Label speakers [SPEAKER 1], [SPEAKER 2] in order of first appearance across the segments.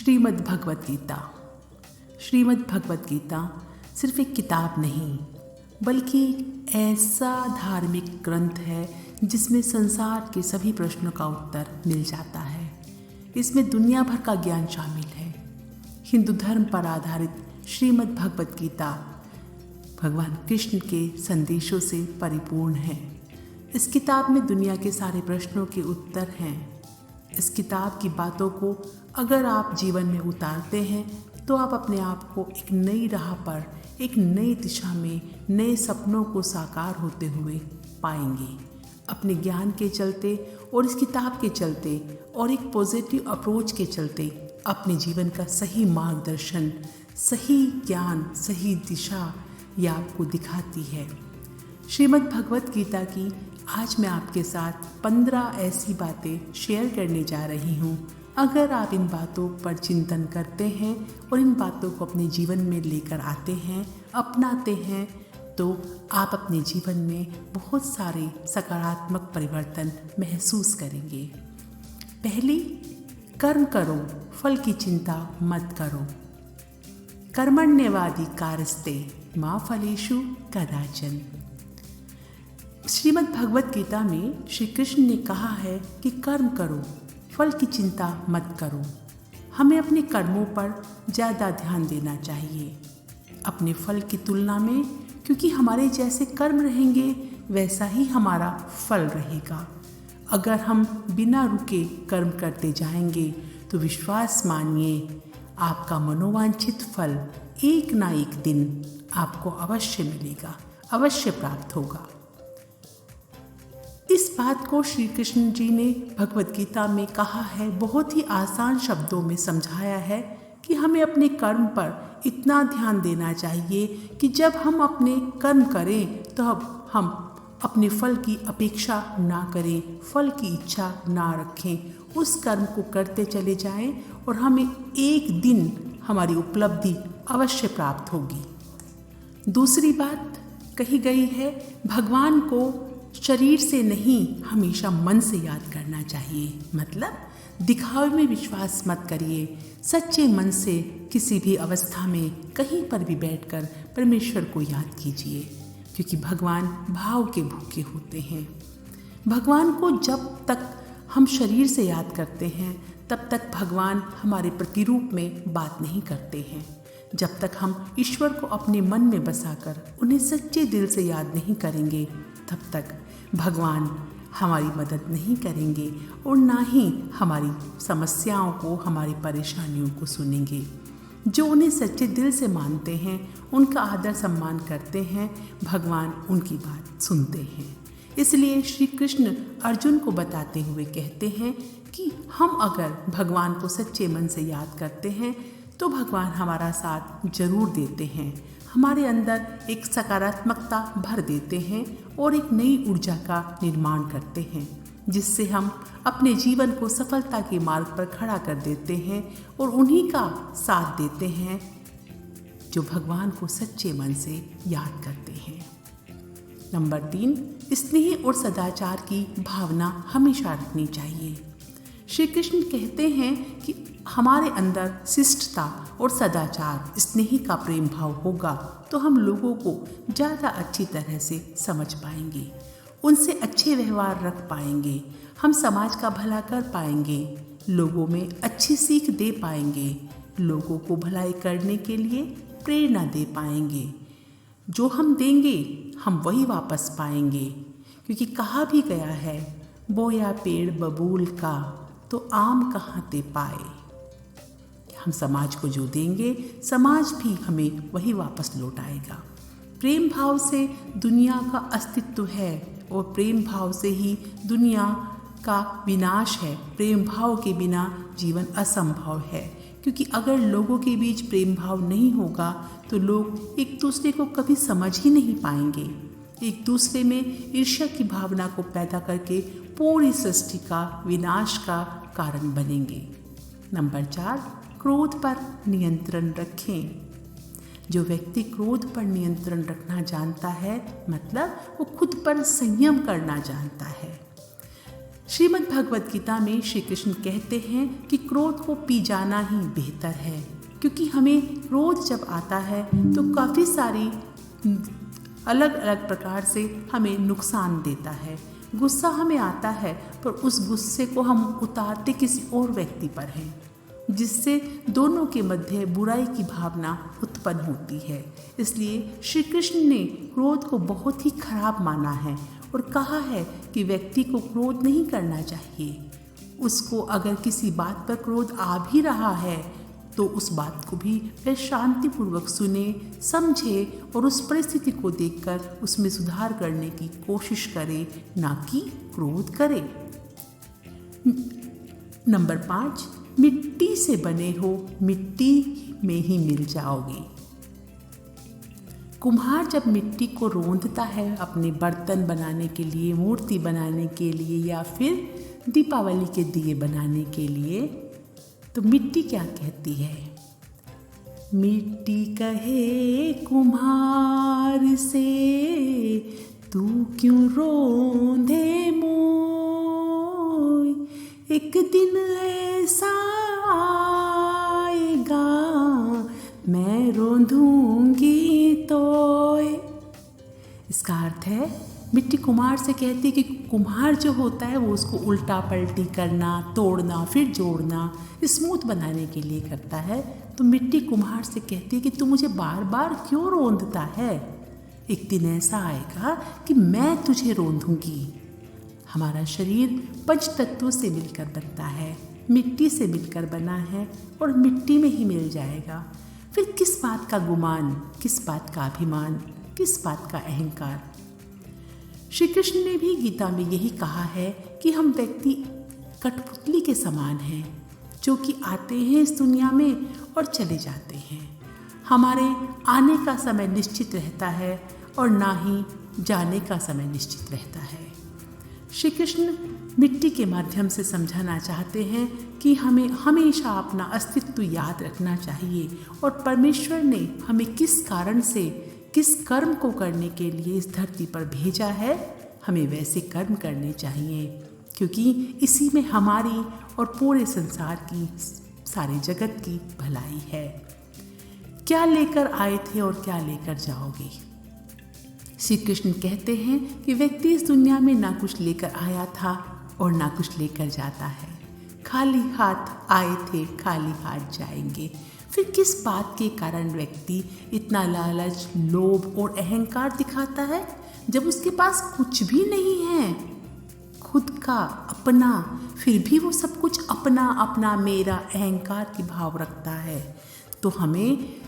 [SPEAKER 1] श्रीमद् भगवत गीता। श्रीमद् भगवत गीता सिर्फ एक किताब नहीं बल्कि ऐसा धार्मिक ग्रंथ है जिसमें संसार के सभी प्रश्नों का उत्तर मिल जाता है। इसमें दुनिया भर का ज्ञान शामिल है। हिंदू धर्म पर आधारित श्रीमद् भगवत गीता भगवान कृष्ण के संदेशों से परिपूर्ण है। इस किताब में दुनिया के सारे प्रश्नों के उत्तर हैं। इस किताब की बातों को अगर आप जीवन में उतारते हैं तो आप अपने आप को एक नई राह पर, एक नई दिशा में, नए सपनों को साकार होते हुए पाएंगे। अपने ज्ञान के चलते और इस किताब के चलते और एक पॉजिटिव अप्रोच के चलते अपने जीवन का सही मार्गदर्शन, सही ज्ञान, सही दिशा ये आपको दिखाती है। श्रीमद् भगवत गीता की आज मैं आपके साथ 15 ऐसी बातें शेयर करने जा रही हूँ। अगर आप इन बातों पर चिंतन करते हैं और इन बातों को अपने जीवन में लेकर आते हैं, अपनाते हैं, तो आप अपने जीवन में बहुत सारे सकारात्मक परिवर्तन महसूस करेंगे। पहली, कर्म करो, फल की चिंता मत करो। कर्मण्येवाधिकारस्ते मा फलेषु कदाचन। श्रीमद् भगवत गीता में श्री कृष्ण ने कहा है कि कर्म करो, फल की चिंता मत करो। हमें अपने कर्मों पर ज़्यादा ध्यान देना चाहिए अपने फल की तुलना में, क्योंकि हमारे जैसे कर्म रहेंगे वैसा ही हमारा फल रहेगा। अगर हम बिना रुके कर्म करते जाएंगे तो विश्वास मानिए आपका मनोवांछित फल एक ना एक दिन आपको अवश्य मिलेगा, अवश्य प्राप्त होगा। इस बात को श्री कृष्ण जी ने भगवत गीता में कहा है, बहुत ही आसान शब्दों में समझाया है कि हमें अपने कर्म पर इतना ध्यान देना चाहिए कि जब हम अपने कर्म करें तो हम अपने फल की अपेक्षा ना करें, फल की इच्छा ना रखें, उस कर्म को करते चले जाएं और हमें एक दिन हमारी उपलब्धि अवश्य प्राप्त होगी। दूसरी बात कही गई है, भगवान को शरीर से नहीं हमेशा मन से याद करना चाहिए। मतलब दिखावे में विश्वास मत करिए, सच्चे मन से किसी भी अवस्था में कहीं पर भी बैठकर परमेश्वर को याद कीजिए, क्योंकि भगवान भाव के भूखे होते हैं। भगवान को जब तक हम शरीर से याद करते हैं तब तक भगवान हमारे प्रतिरूप में बात नहीं करते हैं। जब तक हम ईश्वर को अपने मन में बसाकर उन्हें सच्चे दिल से याद नहीं करेंगे तब तक भगवान हमारी मदद नहीं करेंगे और ना ही हमारी समस्याओं को, हमारी परेशानियों को सुनेंगे। जो उन्हें सच्चे दिल से मानते हैं, उनका आदर सम्मान करते हैं, भगवान उनकी बात सुनते हैं। इसलिए श्री कृष्ण अर्जुन को बताते हुए कहते हैं कि हम अगर भगवान को सच्चे मन से याद करते हैं तो भगवान हमारा साथ जरूर देते हैं, हमारे अंदर एक सकारात्मकता भर देते हैं और एक नई ऊर्जा का निर्माण करते हैं, जिससे हम अपने जीवन को सफलता के मार्ग पर खड़ा कर देते हैं और उन्हीं का साथ देते हैं जो भगवान को सच्चे मन से याद करते हैं। नंबर 3, स्नेह और सदाचार की भावना हमेशा रखनी चाहिए। श्री कृष्ण कहते हैं कि हमारे अंदर शिष्टता और सदाचार, स्नेह का प्रेम भाव होगा तो हम लोगों को ज़्यादा अच्छी तरह से समझ पाएंगे, उनसे अच्छे व्यवहार रख पाएंगे, हम समाज का भला कर पाएंगे, लोगों में अच्छी सीख दे पाएंगे, लोगों को भलाई करने के लिए प्रेरणा दे पाएंगे। जो हम देंगे हम वही वापस पाएंगे, क्योंकि कहा भी गया है, बोया पेड़ बबूल का तो आम कहाँ ते पाए। हम समाज को जो देंगे समाज भी हमें वही वापस लौटाएगा। प्रेम भाव से दुनिया का अस्तित्व है और प्रेम भाव से ही दुनिया का विनाश है। प्रेम भाव के बिना जीवन असंभव है, क्योंकि अगर लोगों के बीच प्रेम भाव नहीं होगा तो लोग एक दूसरे को कभी समझ ही नहीं पाएंगे, एक दूसरे में ईर्ष्या की भावना को पैदा करके पूरी सृष्टि का विनाश का कारण बनेंगे। नंबर 4, क्रोध पर नियंत्रण रखें। जो व्यक्ति क्रोध पर नियंत्रण रखना जानता है, मतलब वो खुद पर संयम करना जानता है। श्रीमद् भगवत गीता में श्री कृष्ण कहते हैं कि क्रोध को पी जाना ही बेहतर है, क्योंकि हमें क्रोध जब आता है तो काफ़ी सारी अलग अलग प्रकार से हमें नुकसान देता है। गुस्सा हमें आता है पर उस गुस्से को हम उतारते किसी और व्यक्ति पर हैं, जिससे दोनों के मध्य बुराई की भावना उत्पन्न होती है। इसलिए श्री कृष्ण ने क्रोध को बहुत ही खराब माना है और कहा है कि व्यक्ति को क्रोध नहीं करना चाहिए। उसको अगर किसी बात पर क्रोध आ भी रहा है तो उस बात को भी वह शांतिपूर्वक सुने, समझे और उस परिस्थिति को देखकर उसमें सुधार करने की कोशिश करे, ना कि क्रोध करे। नंबर 5, मिट्टी से बने हो, मिट्टी में ही मिल जाओगे। कुम्हार जब मिट्टी को रौंदता है अपने बर्तन बनाने के लिए, मूर्ति बनाने के लिए या फिर दीपावली के दिए बनाने के लिए, तो मिट्टी क्या कहती है? मिट्टी कहे कुम्हार से, तू क्यों रोंदे मोय, एक दिन ऐसा आएगा मैं रोंदूंगी तोय। इसका अर्थ है मिट्टी कुम्हार से कहती है कि कुम्हार जो होता है वो उसको उल्टा पलटी करना, तोड़ना, फिर जोड़ना, स्मूथ बनाने के लिए करता है। तो मिट्टी कुम्हार से कहती है कि तू मुझे बार बार क्यों रोंदता है, एक दिन ऐसा आएगा कि मैं तुझे रोंदूंगी। हमारा शरीर पंच तत्वों से मिलकर बनता है, मिट्टी से मिलकर बना है और मिट्टी में ही मिल जाएगा। फिर किस बात का गुमान, किस बात का अभिमान, किस बात का अहंकार। श्री कृष्ण ने भी गीता में यही कहा है कि हम व्यक्ति कठपुतली के समान हैं, जो कि आते हैं इस दुनिया में और चले जाते हैं। हमारे आने का समय निश्चित रहता है और ना ही जाने का समय निश्चित रहता है। श्री कृष्ण मिट्टी के माध्यम से समझाना चाहते हैं कि हमें हमेशा अपना अस्तित्व याद रखना चाहिए और परमेश्वर ने हमें किस कारण से, किस कर्म को करने के लिए इस धरती पर भेजा है, हमें वैसे कर्म करने चाहिए, क्योंकि इसी में हमारी और पूरे संसार की, सारे जगत की भलाई है। क्या लेकर आए थे और क्या लेकर जाओगे? श्री कृष्ण कहते हैं कि व्यक्ति इस दुनिया में ना कुछ लेकर आया था और ना कुछ लेकर जाता है। खाली हाथ आए थे, खाली हाथ जाएंगे। फिर किस बात के कारण व्यक्ति इतना लालच, लोभ और अहंकार दिखाता है जब उसके पास कुछ भी नहीं है, खुद का अपना, फिर भी वो सब कुछ अपना अपना, मेरा, अहंकार की भाव रखता है। तो हमें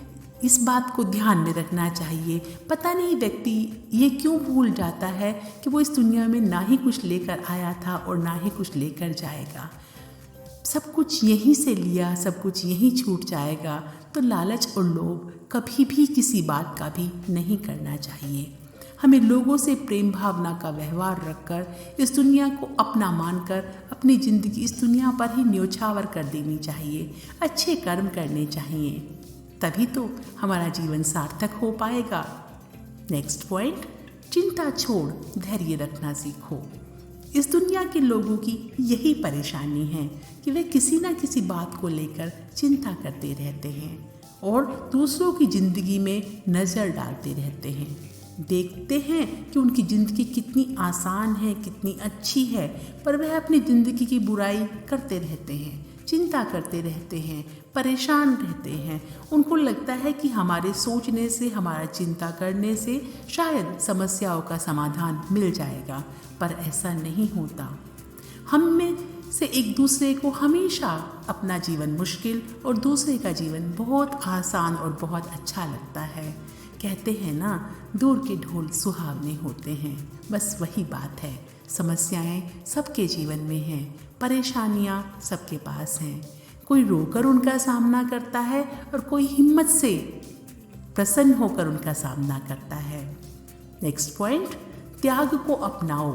[SPEAKER 1] इस बात को ध्यान में रखना चाहिए। पता नहीं व्यक्ति ये क्यों भूल जाता है कि वो इस दुनिया में ना ही कुछ लेकर आया था और ना ही कुछ लेकर जाएगा। सब कुछ यहीं से लिया, सब कुछ यहीं छूट जाएगा। तो लालच और लोभ कभी भी किसी बात का भी नहीं करना चाहिए। हमें लोगों से प्रेम भावना का व्यवहार रखकर इस दुनिया को अपना मानकर अपनी ज़िंदगी इस दुनिया पर ही न्योछावर कर देनी चाहिए। अच्छे कर्म करने चाहिए, तभी तो हमारा जीवन सार्थक हो पाएगा। नेक्स्ट पॉइंट, चिंता छोड़ धैर्य रखना सीखो। इस दुनिया के लोगों की यही परेशानी है कि वे किसी न किसी बात को लेकर चिंता करते रहते हैं और दूसरों की ज़िंदगी में नज़र डालते रहते हैं। देखते हैं कि उनकी ज़िंदगी कितनी आसान है, कितनी अच्छी है, पर वह अपनी ज़िंदगी की बुराई करते रहते हैं, चिंता करते रहते हैं, परेशान रहते हैं। उनको लगता है कि हमारे सोचने से, हमारा चिंता करने से शायद समस्याओं का समाधान मिल जाएगा, पर ऐसा नहीं होता। हम में से एक दूसरे को हमेशा अपना जीवन मुश्किल और दूसरे का जीवन बहुत आसान और बहुत अच्छा लगता है। कहते हैं ना, दूर के ढोल सुहावने होते हैं। बस वही बात है। समस्याएं सबके जीवन में हैं, परेशानियां सबके पास हैं। कोई रोकर उनका सामना करता है और कोई हिम्मत से प्रसन्न होकर उनका सामना करता है। नेक्स्ट पॉइंट, त्याग को अपनाओ,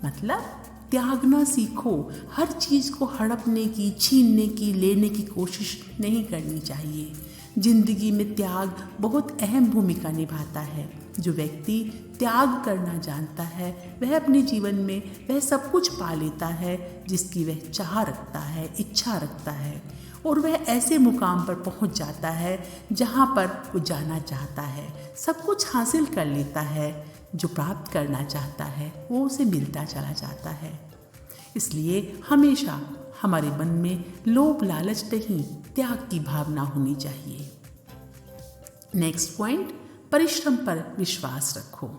[SPEAKER 1] मतलब त्यागना सीखो। हर चीज़ को हड़पने की, छीनने की, लेने की कोशिश नहीं करनी चाहिए। जिंदगी में त्याग बहुत अहम भूमिका निभाता है। जो व्यक्ति त्याग करना जानता है वह अपने जीवन में वह सब कुछ पा लेता है जिसकी वह चाह रखता है, इच्छा रखता है, और वह ऐसे मुकाम पर पहुंच जाता है जहां पर वो जाना चाहता है। सब कुछ हासिल कर लेता है, जो प्राप्त करना चाहता है वो उसे मिलता चला जाता है। इसलिए हमेशा हमारे मन में लोभ लालच नहीं, त्याग की भावना होनी चाहिए। नेक्स्ट पॉइंट, परिश्रम पर विश्वास रखो।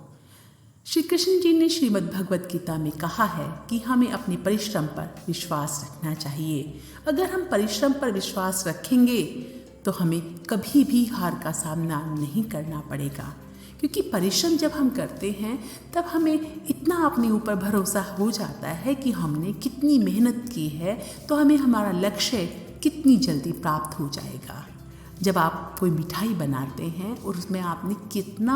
[SPEAKER 1] श्री कृष्ण जी ने श्रीमद् भगवत गीता में कहा है कि हमें अपने परिश्रम पर विश्वास रखना चाहिए। अगर हम परिश्रम पर विश्वास रखेंगे तो हमें कभी भी हार का सामना नहीं करना पड़ेगा, क्योंकि परिश्रम जब हम करते हैं तब हमें इतना अपने ऊपर भरोसा हो जाता है कि हमने कितनी मेहनत की है तो हमें हमारा लक्ष्य कितनी जल्दी प्राप्त हो जाएगा। जब आप कोई मिठाई बनाते हैं और उसमें आपने कितना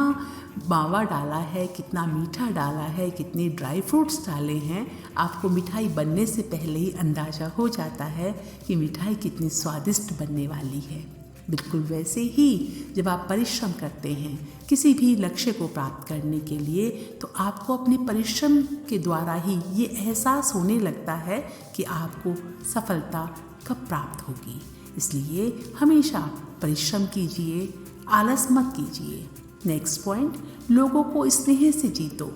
[SPEAKER 1] मावा डाला है, कितना मीठा डाला है, कितने ड्राई फ्रूट्स डाले हैं, आपको मिठाई बनने से पहले ही अंदाज़ा हो जाता है कि मिठाई कितनी स्वादिष्ट बनने वाली है। बिल्कुल वैसे ही जब आप परिश्रम करते हैं किसी भी लक्ष्य को प्राप्त करने के लिए, तो आपको अपने परिश्रम के द्वारा ही ये एहसास होने लगता है कि आपको सफलता कब प्राप्त होगी। इसलिए हमेशा परिश्रम कीजिए, आलस मत कीजिए। नेक्स्ट पॉइंट, लोगों को स्नेह से जीतो।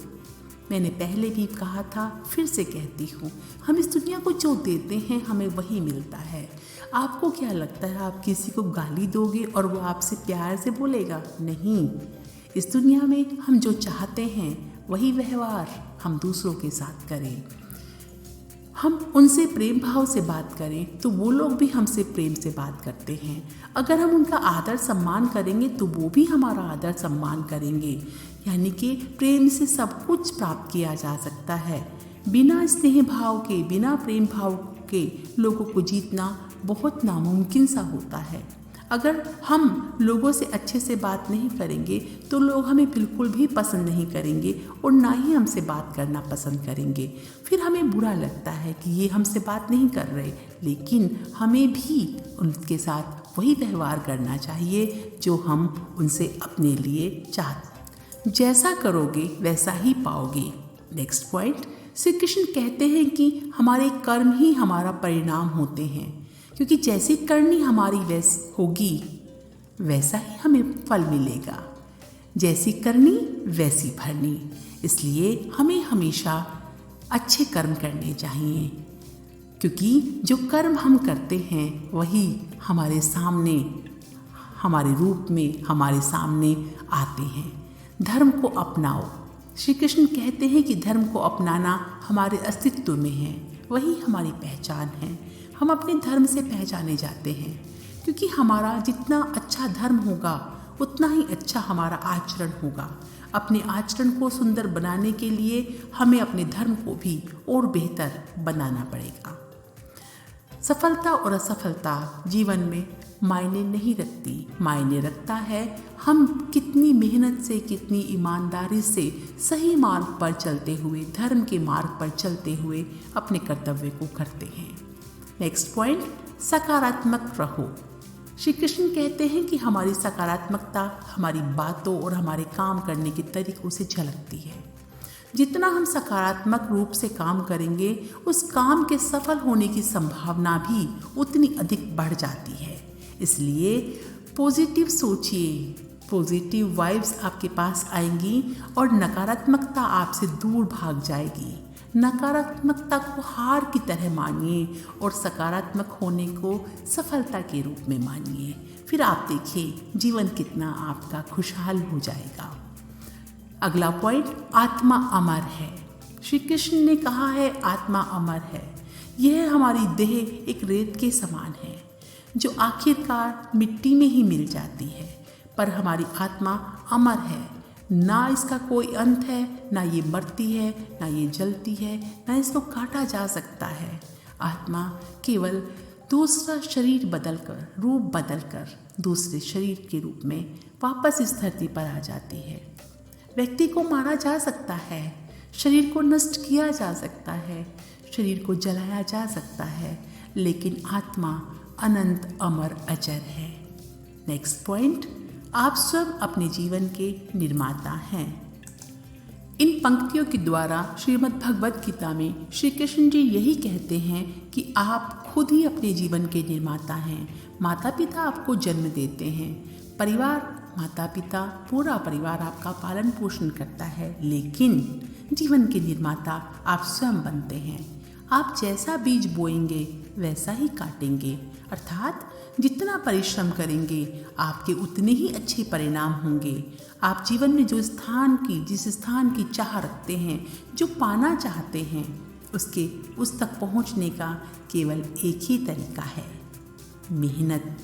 [SPEAKER 1] मैंने पहले भी कहा था, फिर से कहती हूँ, हम इस दुनिया को जो देते हैं हमें वही मिलता है। आपको क्या लगता है आप किसी को गाली दोगे और वो आपसे प्यार से बोलेगा? नहीं। इस दुनिया में हम जो चाहते हैं वही व्यवहार हम दूसरों के साथ करें। हम उनसे प्रेम भाव से बात करें तो वो लोग भी हमसे प्रेम से बात करते हैं। अगर हम उनका आदर सम्मान करेंगे तो वो भी हमारा आदर सम्मान करेंगे। यानी कि प्रेम से सब कुछ प्राप्त किया जा सकता है। बिना स्नेह भाव के, बिना प्रेम भाव के लोगों को जीतना बहुत नामुमकिन सा होता है। अगर हम लोगों से अच्छे से बात नहीं करेंगे तो लोग हमें बिल्कुल भी पसंद नहीं करेंगे और ना ही हमसे बात करना पसंद करेंगे। फिर हमें बुरा लगता है कि ये हमसे बात नहीं कर रहे, लेकिन हमें भी उनके साथ वही व्यवहार करना चाहिए जो हम उनसे अपने लिए चाहते। जैसा करोगे वैसा ही पाओगे। नेक्स्ट पॉइंट, श्री कृष्ण कहते हैं कि हमारे कर्म ही हमारा परिणाम होते हैं, क्योंकि जैसी करनी हमारी होगी वैसा ही हमें फल मिलेगा। जैसी करनी वैसी भरनी। इसलिए हमें हमेशा अच्छे कर्म करने चाहिए, क्योंकि जो कर्म हम करते हैं वही हमारे सामने, हमारे रूप में हमारे सामने आते हैं। धर्म को अपनाओ। श्री कृष्ण कहते हैं कि धर्म को अपनाना हमारे अस्तित्व में है, वही हमारी पहचान है। हम अपने धर्म से पहचाने जाते हैं, क्योंकि हमारा जितना अच्छा धर्म होगा उतना ही अच्छा हमारा आचरण होगा। अपने आचरण को सुंदर बनाने के लिए हमें अपने धर्म को भी और बेहतर बनाना पड़ेगा। सफलता और असफलता जीवन में मायने नहीं रखती। मायने रखता है हम कितनी मेहनत से, कितनी ईमानदारी से सही मार्ग पर चलते हुए, धर्म के मार्ग पर चलते हुए अपने कर्तव्य को करते हैं। नेक्स्ट पॉइंट, सकारात्मक रहो। श्री कृष्ण कहते हैं कि हमारी सकारात्मकता हमारी बातों और हमारे काम करने के तरीकों से झलकती है। जितना हम सकारात्मक रूप से काम करेंगे उस काम के सफल होने की संभावना भी उतनी अधिक बढ़ जाती है। इसलिए पॉजिटिव सोचिए, पॉजिटिव वाइब्स आपके पास आएंगी और नकारात्मकता आपसे दूर भाग जाएगी। नकारात्मकता को हार की तरह मानिए और सकारात्मक होने को सफलता के रूप में मानिए। फिर आप देखिए जीवन कितना आपका खुशहाल हो जाएगा। अगला पॉइंट, आत्मा अमर है। श्री कृष्ण ने कहा है आत्मा अमर है। यह हमारी देह एक रेत के समान है जो आखिरकार मिट्टी में ही मिल जाती है, पर हमारी आत्मा अमर है। ना इसका कोई अंत है, ना ये मरती है, ना ये जलती है, ना इसको काटा जा सकता है। आत्मा केवल दूसरा शरीर बदलकर, रूप बदलकर दूसरे शरीर के रूप में वापस इस धरती पर आ जाती है। व्यक्ति को मारा जा सकता है, शरीर को नष्ट किया जा सकता है, शरीर को जलाया जा सकता है, लेकिन आत्मा अनंत अमर अजर है। नेक्स्ट पॉइंट, आप स्वयं अपने जीवन के निर्माता हैं। इन पंक्तियों के द्वारा श्रीमद् भगवत गीता में श्री कृष्ण जी यही कहते हैं कि आप खुद ही अपने जीवन के निर्माता हैं। माता पिता आपको जन्म देते हैं, परिवार, माता पिता, पूरा परिवार आपका पालन पोषण करता है, लेकिन जीवन के निर्माता आप स्वयं बनते हैं। आप जैसा बीज बोएंगे वैसा ही काटेंगे, अर्थात जितना परिश्रम करेंगे आपके उतने ही अच्छे परिणाम होंगे। आप जीवन में जिस स्थान की चाह रखते हैं, जो पाना चाहते हैं, उस तक पहुंचने का केवल एक ही तरीका है, मेहनत,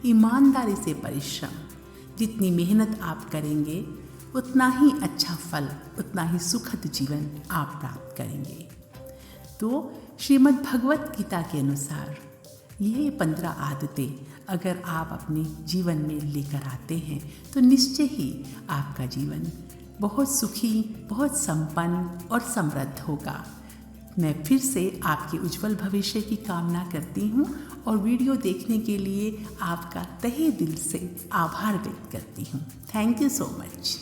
[SPEAKER 1] ईमानदारी से परिश्रम। जितनी मेहनत आप करेंगे उतना ही अच्छा फल, उतना ही सुखद जीवन आप प्राप्त करेंगे। तो श्रीमद् भगवत गीता के अनुसार ये 15 आदतें अगर आप अपने जीवन में लेकर आते हैं तो निश्चय ही आपका जीवन बहुत सुखी, बहुत संपन्न और समृद्ध होगा। मैं फिर से आपके उज्जवल भविष्य की कामना करती हूँ और वीडियो देखने के लिए आपका तहे दिल से आभार व्यक्त करती हूँ। Thank you so much.